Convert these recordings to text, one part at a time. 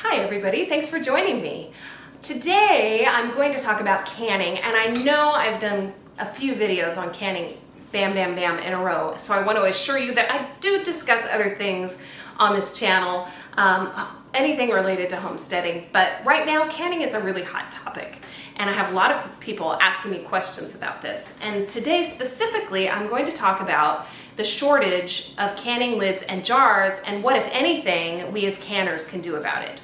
Hi everybody, thanks for joining me. Today I'm going to talk about canning, and I know I've done a few videos on canning bam in a row, so I want to assure you that I do discuss other things on this channel, anything related to homesteading, but right now canning is a really hot topic and I have a lot of people asking me questions about this. And today specifically I'm going to talk about the shortage of canning lids and jars and what, if anything, we as canners can do about it.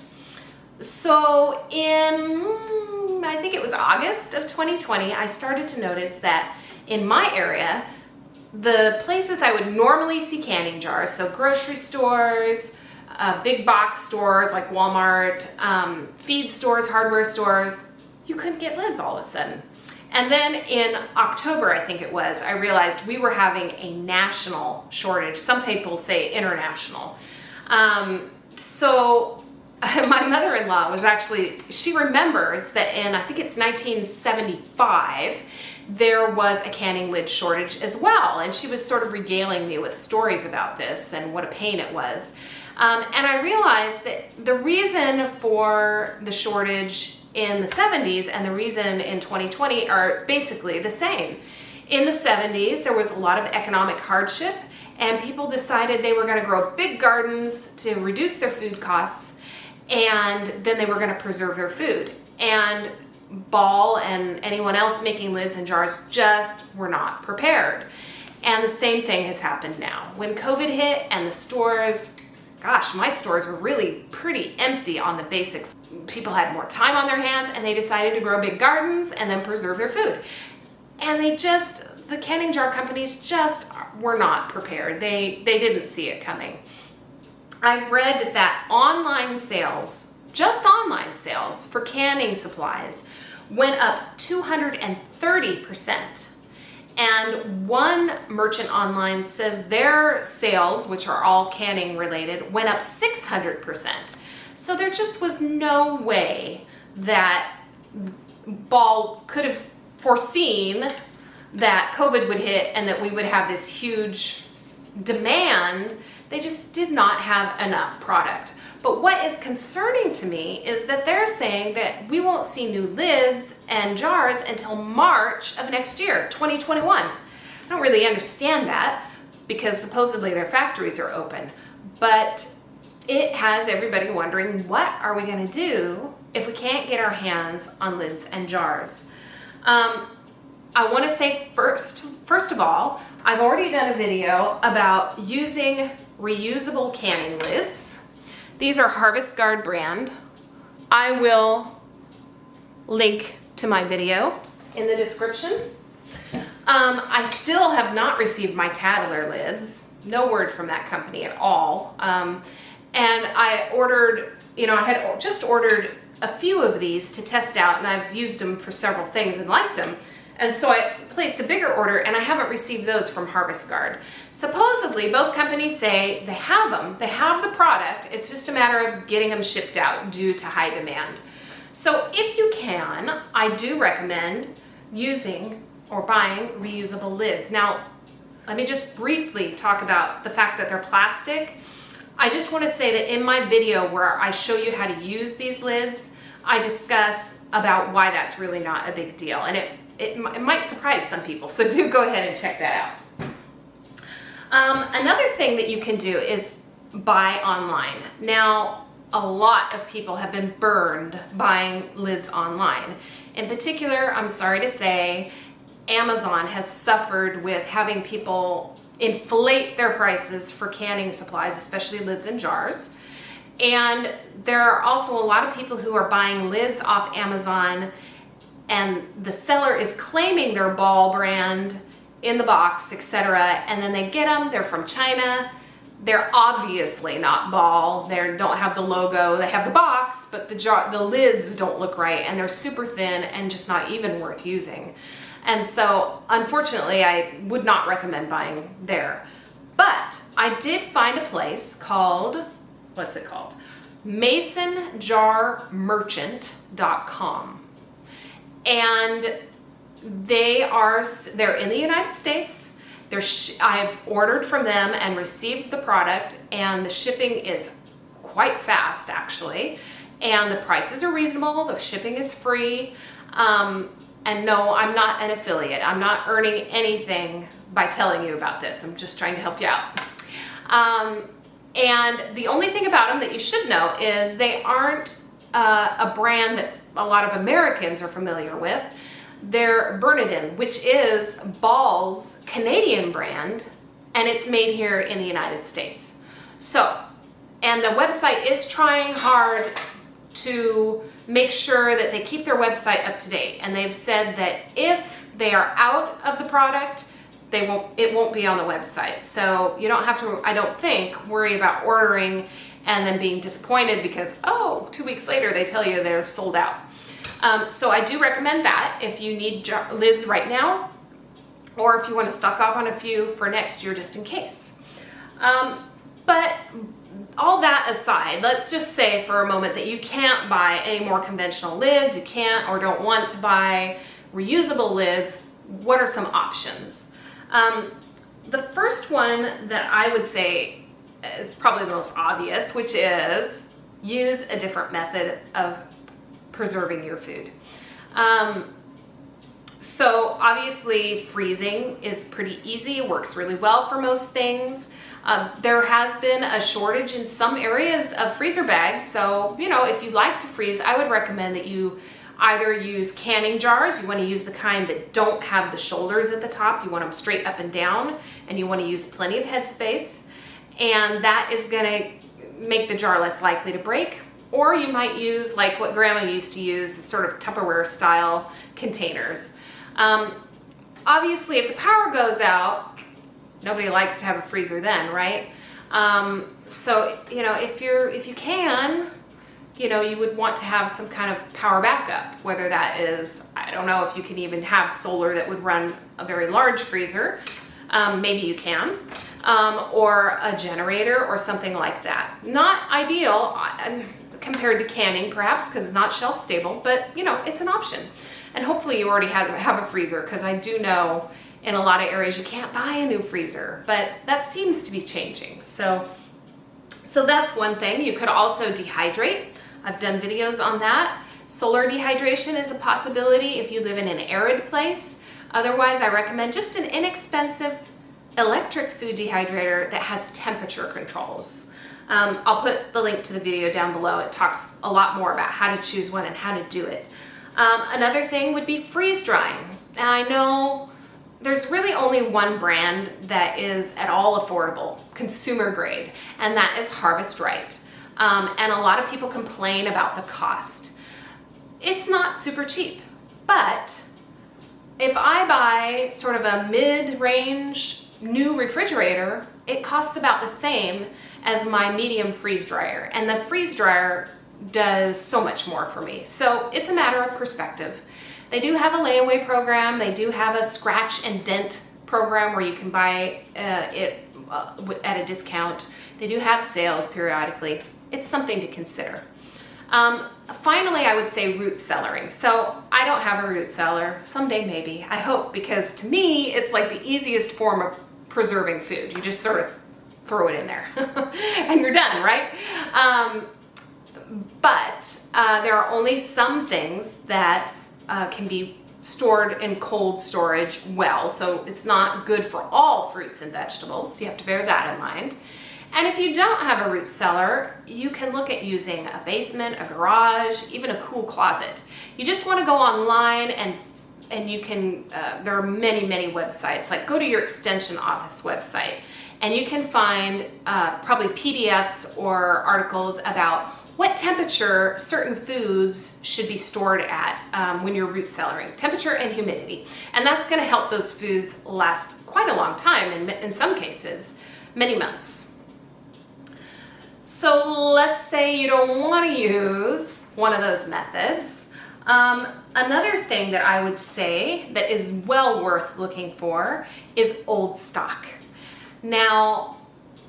So in, I think it was August of 2020, I started to notice that in my area, the places I would normally see canning jars, so grocery stores, big box stores like Walmart, feed stores, hardware stores, you couldn't get lids all of a sudden. And then in October, I think it was, I realized we were having a national shortage. Some people say international. So my mother-in-law was actually, she remembers that in, I think it's 1975, there was a canning lid shortage as well. And she was sort of regaling me with stories about this and what a pain it was. And I realized that the reason for the shortage in the 70s and the reason in 2020 are basically the same. In the 70s, there was a lot of economic hardship and people decided they were going to grow big gardens to reduce their food costs, and then they were going to preserve their food. And Ball and anyone else making lids and jars just were not prepared. And the same thing has happened now. When COVID hit and the stores, gosh, my stores were really pretty empty on the basics. People had more time on their hands and they decided to grow big gardens and then preserve their food. And the canning jar companies just were not prepared. They didn't see it coming. I've read that online sales, just online sales for canning supplies, went up 230%. And one merchant online says their sales, which are all canning related, went up 600%. So there just was no way that Ball could have foreseen that COVID would hit and that we would have this huge demand. They just did not have enough product. But what is concerning to me is that they're saying that we won't see new lids and jars until March of next year, 2021. I don't really understand that because supposedly their factories are open. But it has everybody wondering, what are we going to do if we can't get our hands on lids and jars? I want to say first of all, I've already done a video about using reusable canning lids. These are Harvest Guard brand. I will link to my video in the description. I still have not received my Tattler lids. No word from that company at all. And I ordered, I had just ordered a few of these to test out, and I've used them for several things and liked them. And so I placed a bigger order and I haven't received those from Harvest Guard. Supposedly both companies say they have them, they have the product, it's just a matter of getting them shipped out due to high demand. So if you can, I do recommend using or buying reusable lids. Now, let me just briefly talk about the fact that they're plastic. I just want to say that in my video where I show you how to use these lids, I discuss about why that's really not a big deal. And it might surprise some people, so do go ahead and check that out. Another thing that you can do is buy online. Now, a lot of people have been burned buying lids online. In particular, I'm sorry to say, Amazon has suffered with having people inflate their prices for canning supplies, especially lids and jars. And there are also a lot of people who are buying lids off Amazon and the seller is claiming their Ball brand in the box, etc. And then they get them, they're from China. They're obviously not Ball. They don't have the logo, they have the box, but the lids don't look right and they're super thin and just not even worth using. And so unfortunately, I would not recommend buying there. But I did find a place called, what's it called? MasonJarMerchant.com. And they're in the United States. I've ordered from them and received the product, and the shipping is quite fast actually. and the prices are reasonable, the shipping is free, and no, I'm not an affiliate. I'm not earning anything by telling you about this. I'm just trying to help you out. And the only thing about them that you should know is they aren't a brand that a lot of Americans are familiar with. They're Bernardin, which is Ball's Canadian brand, and it's made here in the United States. So, and the website is trying hard to make sure that they keep their website up to date. And they've said that if they are out of the product, it won't be on the website. So you don't have to, I don't think, worry about ordering and then being disappointed because, 2 weeks later they tell you they're sold out. So I do recommend that if you need lids right now, or if you want to stock up on a few for next year just in case. But all that aside, let's just say for a moment that you can't buy any more conventional lids, you can't or don't want to buy reusable lids. What are some options? The first one that I would say is probably the most obvious, which is use a different method of preserving your food. So obviously freezing is pretty easy, works really well for most things. There has been a shortage in some areas of freezer bags, so if you like to freeze, I would recommend that you either use canning jars. You want to use the kind that don't have the shoulders at the top. You want them straight up and down, and you want to use plenty of headspace, and that is going to make the jar less likely to break. Or you might use like what Grandma used to use, the sort of Tupperware style containers. Obviously, if the power goes out, nobody likes to have a freezer then, right? So if you can, you would want to have some kind of power backup, whether that is, I don't know if you can even have solar that would run a very large freezer. Maybe you can, or a generator or something like that. Not ideal compared to canning perhaps, because it's not shelf stable, but it's an option. And hopefully you already have a freezer, because I do know in a lot of areas you can't buy a new freezer, but that seems to be changing. So that's one thing. You could also dehydrate. I've done videos on that. Solar dehydration is a possibility if you live in an arid place. Otherwise, I recommend just an inexpensive electric food dehydrator that has temperature controls. I'll put the link to the video down below. It talks a lot more about how to choose one and how to do it. Another thing would be freeze drying. Now I know there's really only one brand that is at all affordable, consumer grade, and that is Harvest Right. And a lot of people complain about the cost. It's not super cheap, but if I buy sort of a mid-range new refrigerator, it costs about the same as my medium freeze dryer, and the freeze dryer does so much more for me. So it's a matter of perspective. They do have a layaway program. They do have a scratch and dent program where you can buy it at a discount. They do have sales periodically. It's something to consider. Finally, I would say root cellaring. So I don't have a root cellar. Someday maybe, I hope, because to me, it's like the easiest form of preserving food. You just sort of throw it in there and you're done, right? But there are only some things that can be stored in cold storage well, so it's not good for all fruits and vegetables. You have to bear that in mind. And if you don't have a root cellar, you can look at using a basement, a garage, even a cool closet. You just want to go online and you can, there are many websites, like go to your extension office website and you can find probably PDFs or articles about what temperature certain foods should be stored at when you're root cellaring, temperature and humidity. And that's going to help those foods last quite a long time, and in some cases, many months. So let's say you don't want to use one of those methods. Another thing that I would say that is well worth looking for is old stock. Now,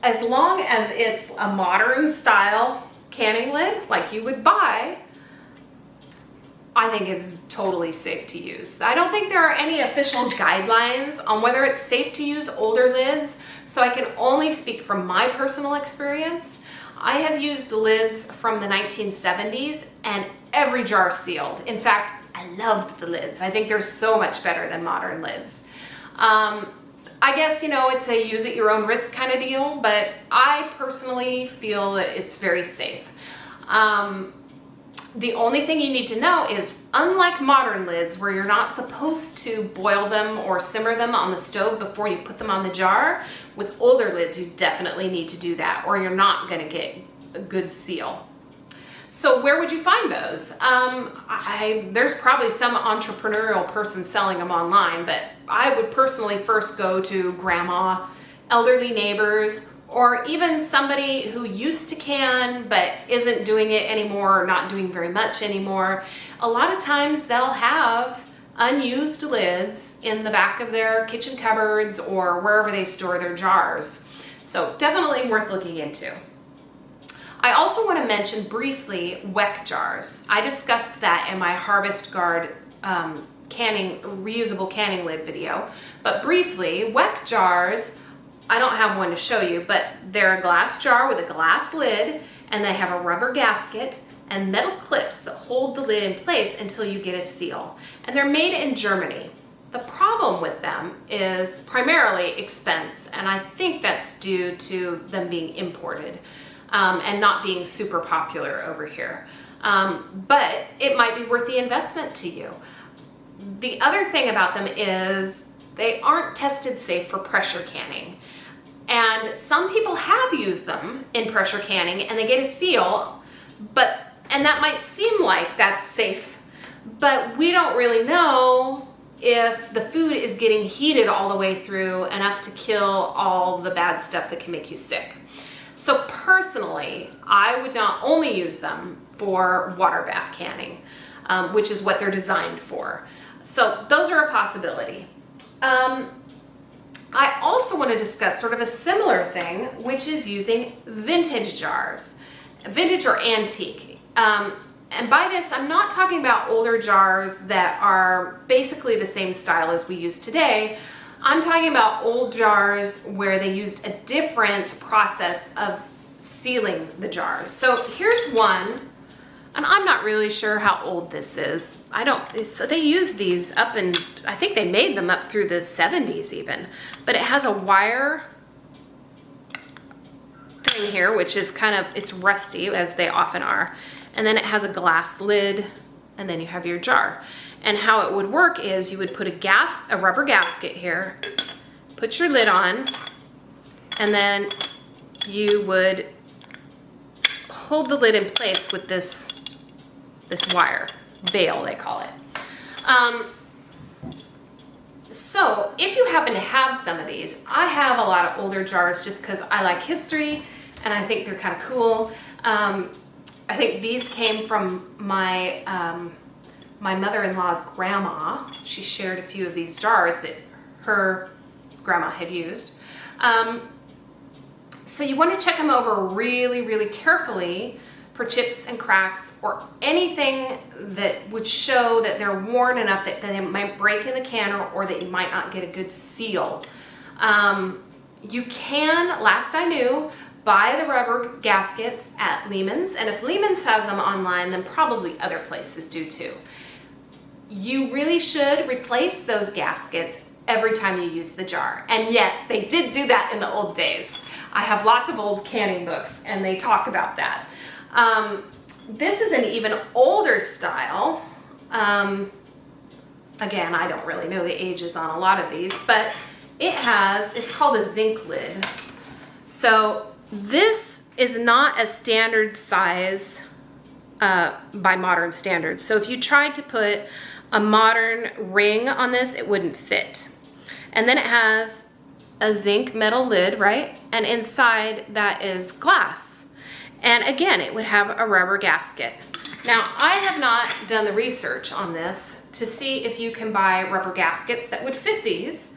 as long as it's a modern style canning lid like you would buy, I think it's totally safe to use. I don't think there are any official guidelines on whether it's safe to use older lids, so I can only speak from my personal experience. I have used lids from the 1970s and every jar sealed. In fact, I loved the lids. I think they're so much better than modern lids. I guess, it's a use at your own risk kind of deal, but I personally feel that it's very safe. The only thing you need to know is, unlike modern lids where you're not supposed to boil them or simmer them on the stove before you put them on the jar, with older lids you definitely need to do that or you're not going to get a good seal. So where would you find those? There's probably some entrepreneurial person selling them online, but I would personally first go to grandma, elderly neighbors, or even somebody who used to can but isn't doing it anymore or not doing very much anymore. A lot of times they'll have unused lids in the back of their kitchen cupboards or wherever they store their jars. So definitely worth looking into. I also want to mention briefly weck jars. I discussed that in my Harvest Guard reusable canning lid video, but briefly, weck jars, I don't have one to show you, but they're a glass jar with a glass lid, and they have a rubber gasket and metal clips that hold the lid in place until you get a seal. And they're made in Germany. The problem with them is primarily expense, and I think that's due to them being imported and not being super popular over here. But it might be worth the investment to you. The other thing about them is they aren't tested safe for pressure canning. And some people have used them in pressure canning and they get a seal, and that might seem like that's safe, but we don't really know if the food is getting heated all the way through enough to kill all the bad stuff that can make you sick. So personally, I would not only use them for water bath canning, which is what they're designed for. So those are a possibility. I also want to discuss sort of a similar thing, which is using vintage jars, vintage or antique. And by this, I'm not talking about older jars that are basically the same style as we use today. I'm talking about old jars where they used a different process of sealing the jars. So here's one, and I'm not really sure how old this is. So they used these up in, I think they made them up through the 70s even, but it has a wire thing here, which is it's rusty, as they often are. And then it has a glass lid, and then you have your jar. And how it would work is you would put a rubber gasket here, put your lid on, and then you would hold the lid in place with this wire, bail they call it. So if you happen to have some of these, I have a lot of older jars just because I like history and I think they're kind of cool. I think these came from my mother-in-law's grandma. She shared a few of these jars that her grandma had used. So you want to check them over really, really carefully for chips and cracks or anything that would show that they're worn enough that they might break in the can or that you might not get a good seal. You can, last I knew, buy the rubber gaskets at Lehman's, and if Lehman's has them online, then probably other places do too. You really should replace those gaskets every time you use the jar. And yes, they did do that in the old days. I have lots of old canning books and they talk about that. This is an even older style. Again, I don't really know the ages on a lot of these, but it's called a zinc lid. So this is not a standard size by modern standards. So if you tried to put a modern ring on this, it wouldn't fit. And then it has a zinc metal lid, right? And inside that is glass. And again, it would have a rubber gasket. Now, I have not done the research on this to see if you can buy rubber gaskets that would fit these,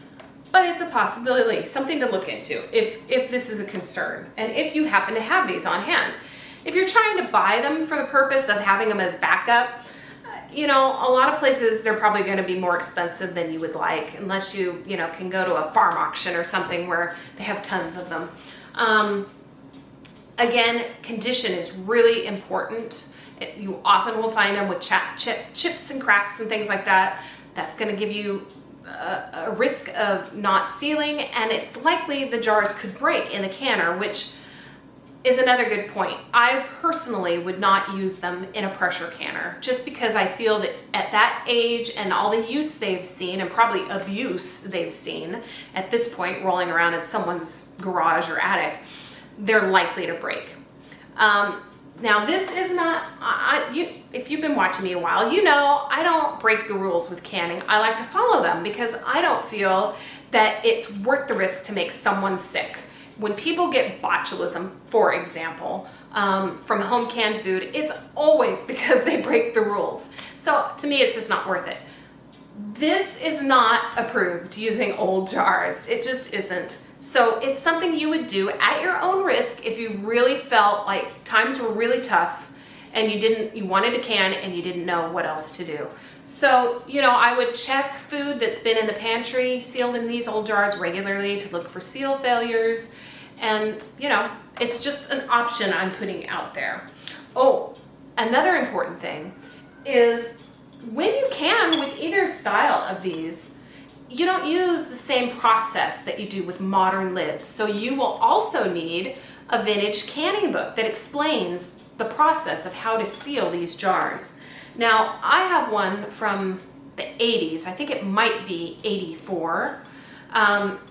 but it's a possibility, something to look into if this is a concern, and if you happen to have these on hand. If you're trying to buy them for the purpose of having them as backup, a lot of places they're probably going to be more expensive than you would like, unless you can go to a farm auction or something where they have tons of them. Again, condition is really important. You often will find them with chips and cracks and things like that. That's going to give you a risk of not sealing, and it's likely the jars could break in the canner, which is another good point. I personally would not use them in a pressure canner just because I feel that at that age and all the use they've seen, and probably abuse they've seen at this point rolling around in someone's garage or attic, they're likely to break. Now this is not, if you've been watching me a while, you know I don't break the rules with canning. I like to follow them because I don't feel that it's worth the risk to make someone sick. When people get botulism, for example, from home canned food, it's always because they break the rules. So to me, it's just not worth it. This is not approved using old jars. It just isn't. So it's something you would do at your own risk if you really felt like times were really tough and you wanted to can and you didn't know what else to do. So, I would check food that's been in the pantry sealed in these old jars regularly to look for seal failures. And, it's just an option I'm putting out there. Oh, another important thing is when you can with either style of these, you don't use the same process that you do with modern lids. So you will also need a vintage canning book that explains the process of how to seal these jars. Now, I have one from the 80s. I think it might be 84.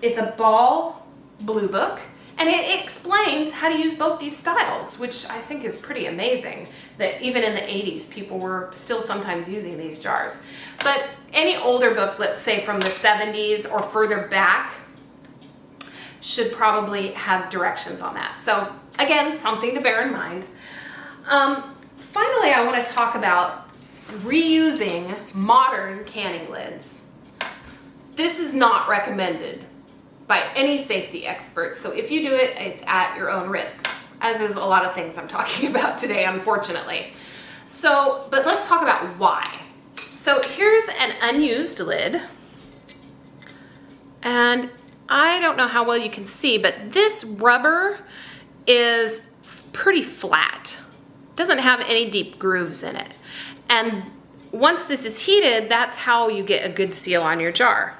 It's a ball blue book, and it explains how to use both these styles, which I think is pretty amazing that even in the 80s, people were still sometimes using these jars. But any older book, let's say from the 70s or further back, should probably have directions on that. So again, something to bear in mind. Finally, I want to talk about reusing modern canning lids. This is not recommended by any safety experts, so if you do it, it's at your own risk, as is a lot of things I'm talking about today, unfortunately. But let's talk about why. So here's an unused lid, and I don't know how well you can see, but this rubber is pretty flat. Doesn't have any deep grooves in it. And once this is heated, that's how you get a good seal on your jar.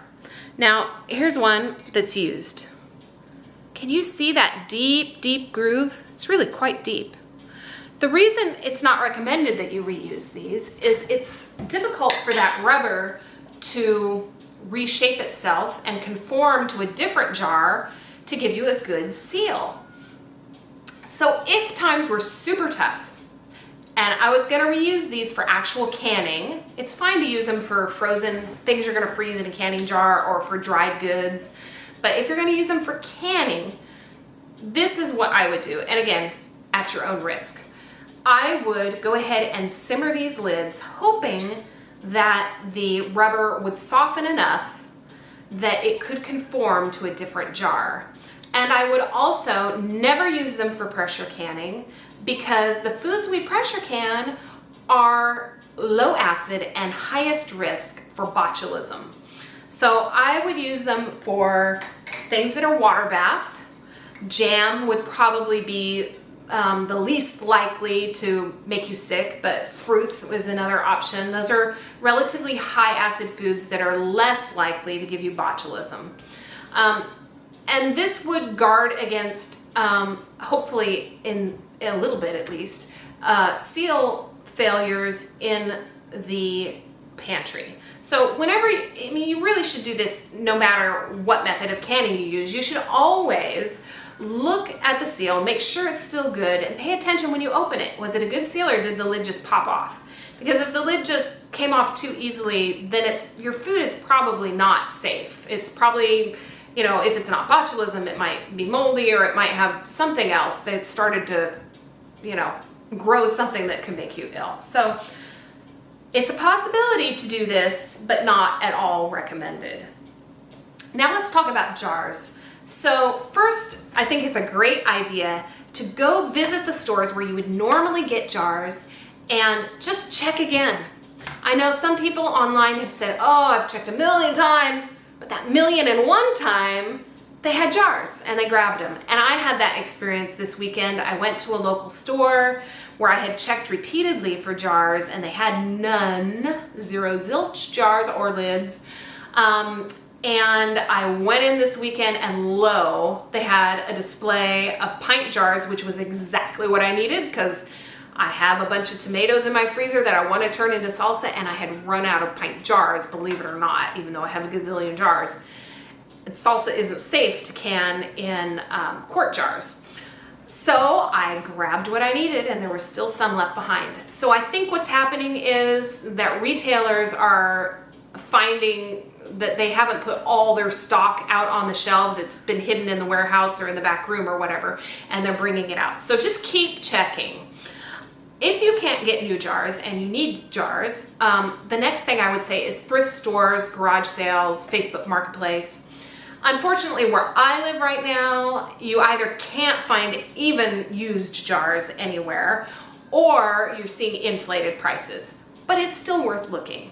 Now, here's one that's used. Can you see that deep, deep groove? It's really quite deep. The reason it's not recommended that you reuse these is it's difficult for that rubber to reshape itself and conform to a different jar to give you a good seal. So if times were super tough and I was gonna reuse these for actual canning, it's fine to use them for frozen things you're gonna freeze in a canning jar or for dried goods. But if you're gonna use them for canning, this is what I would do. And again, at your own risk. I would go ahead and simmer these lids, hoping that the rubber would soften enough that it could conform to a different jar. And I would also never use them for pressure canning because the foods we pressure can are low acid and highest risk for botulism. So I would use them for things that are water bathed. Jam would probably be the least likely to make you sick, but fruits is another option. Those are relatively high acid foods that are less likely to give you botulism. And this would guard against, hopefully in a little bit at least, seal failures in the pantry. So whenever, you really should do this no matter what method of canning you use. You should always look at the seal, make sure it's still good, and pay attention when you open it. Was it a good seal or did the lid just pop off? Because if the lid just came off too easily, then your food is probably not safe. It's probably, if it's not botulism, it might be moldy or it might have something else that started to, grow something that can make you ill. So it's a possibility to do this, but not at all recommended. Now let's talk about jars. So first, I think it's a great idea to go visit the stores where you would normally get jars and just check again. I know some people online have said, oh, I've checked 1,000,000 times, but that 1,000,001 time they had jars and they grabbed them. And I had that experience this weekend. I went to a local store where I had checked repeatedly for jars and they had none, zero zilch jars or lids. And I went in this weekend and lo, they had a display of pint jars, which was exactly what I needed because I have a bunch of tomatoes in my freezer that I want to turn into salsa and I had run out of pint jars, believe it or not, even though I have a gazillion jars. And salsa isn't safe to can in quart jars. So I grabbed what I needed and there was still some left behind. So I think what's happening is that retailers are finding that they haven't put all their stock out on the shelves. It's been hidden in the warehouse or in the back room or whatever, and they're bringing it out. So just keep checking. If you can't get new jars and you need jars, the next thing I would say is thrift stores, garage sales, Facebook Marketplace. Unfortunately, where I live right now, you either can't find even used jars anywhere or you're seeing inflated prices, but it's still worth looking.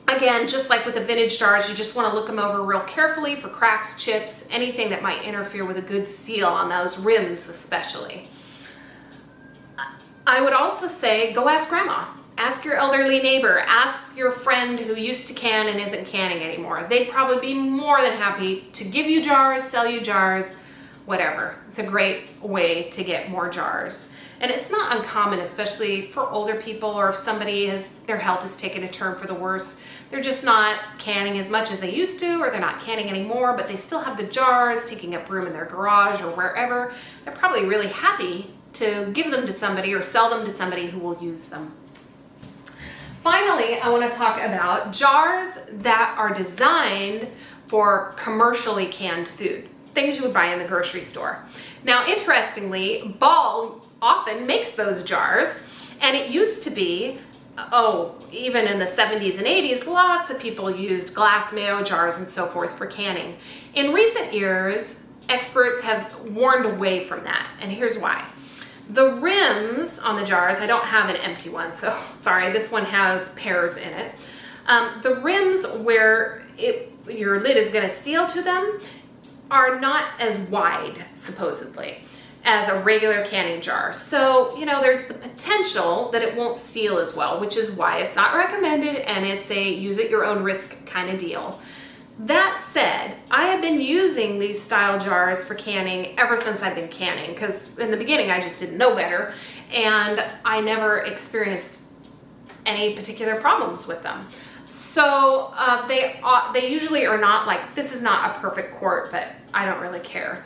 Again, just like with the vintage jars, you just want to look them over real carefully for cracks, chips, anything that might interfere with a good seal on those rims especially. I would also say go ask grandma. Ask your elderly neighbor, ask your friend who used to can and isn't canning anymore. They'd probably be more than happy to give you jars, sell you jars, whatever. It's a great way to get more jars. And it's not uncommon, especially for older people or if somebody their health has taken a turn for the worse. They're just not canning as much as they used to, or they're not canning anymore, but they still have the jars taking up room in their garage or wherever. They're probably really happy to give them to somebody or sell them to somebody who will use them. Finally, I want to talk about jars that are designed for commercially canned food, things you would buy in the grocery store. Now, interestingly, Ball often makes those jars, and it used to be, even in the 70s and 80s, lots of people used glass mayo jars and so forth for canning. In recent years, experts have warned away from that, and here's why. The rims on the jars, I don't have an empty one, so sorry, this one has pears in it. The rims where your lid is going to seal to them are not as wide, supposedly, as a regular canning jar. So, there's the potential that it won't seal as well, which is why it's not recommended and it's a use at your own risk kind of deal. That said, I have been using these style jars for canning ever since I've been canning, because in the beginning I just didn't know better and I never experienced any particular problems with them. So they usually are not like, this is not a perfect quart, but I don't really care.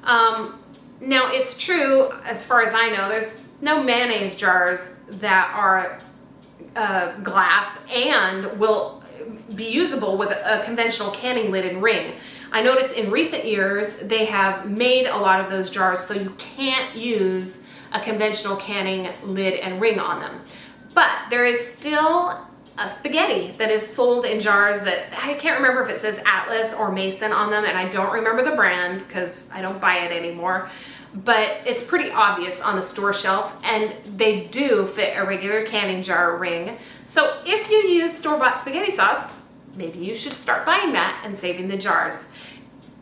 Now it's true, as far as I know, there's no mayonnaise jars that are glass and will be usable with a conventional canning lid and ring. I notice in recent years they have made a lot of those jars so you can't use a conventional canning lid and ring on them. But there is still a spaghetti that is sold in jars that I can't remember if it says Atlas or Mason on them, and I don't remember the brand because I don't buy it anymore. But it's pretty obvious on the store shelf, and they do fit a regular canning jar ring. So if you use store-bought spaghetti sauce, maybe you should start buying that and saving the jars.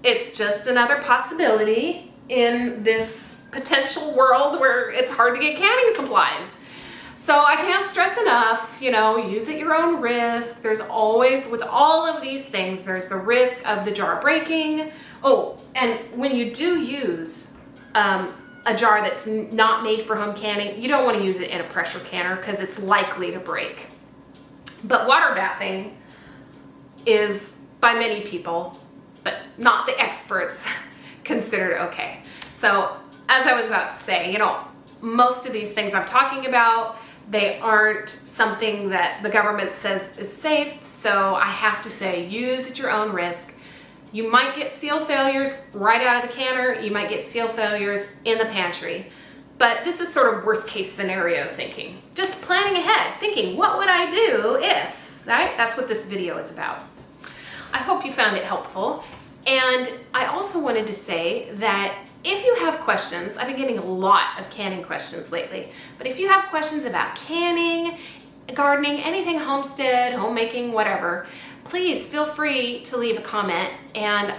It's just another possibility in this potential world where it's hard to get canning supplies. So I can't stress enough, use at your own risk. There's always, with all of these things, there's the risk of the jar breaking. Oh, and when you do use a jar that's not made for home canning, you don't want to use it in a pressure canner because it's likely to break. But water bathing is, by many people, but not the experts, considered okay. So as I was about to say, most of these things I'm talking about, they aren't something that the government says is safe. So I have to say, use at your own risk. You might get seal failures right out of the canner. You might get seal failures in the pantry. But this is sort of worst case scenario thinking. Just planning ahead, thinking, what would I do if, right? That's what this video is about. I hope you found it helpful. And I also wanted to say that if you have questions, I've been getting a lot of canning questions lately, but if you have questions about canning, gardening, anything homestead, homemaking, whatever, please feel free to leave a comment and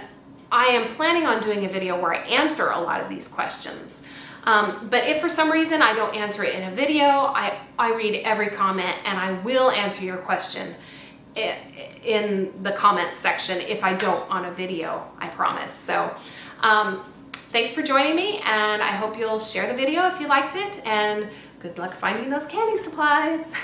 I am planning on doing a video where I answer a lot of these questions. But if for some reason I don't answer it in a video, I read every comment and I will answer your question in the comments section if I don't on a video, I promise. So thanks for joining me, and I hope you'll share the video if you liked it, and good luck finding those canning supplies.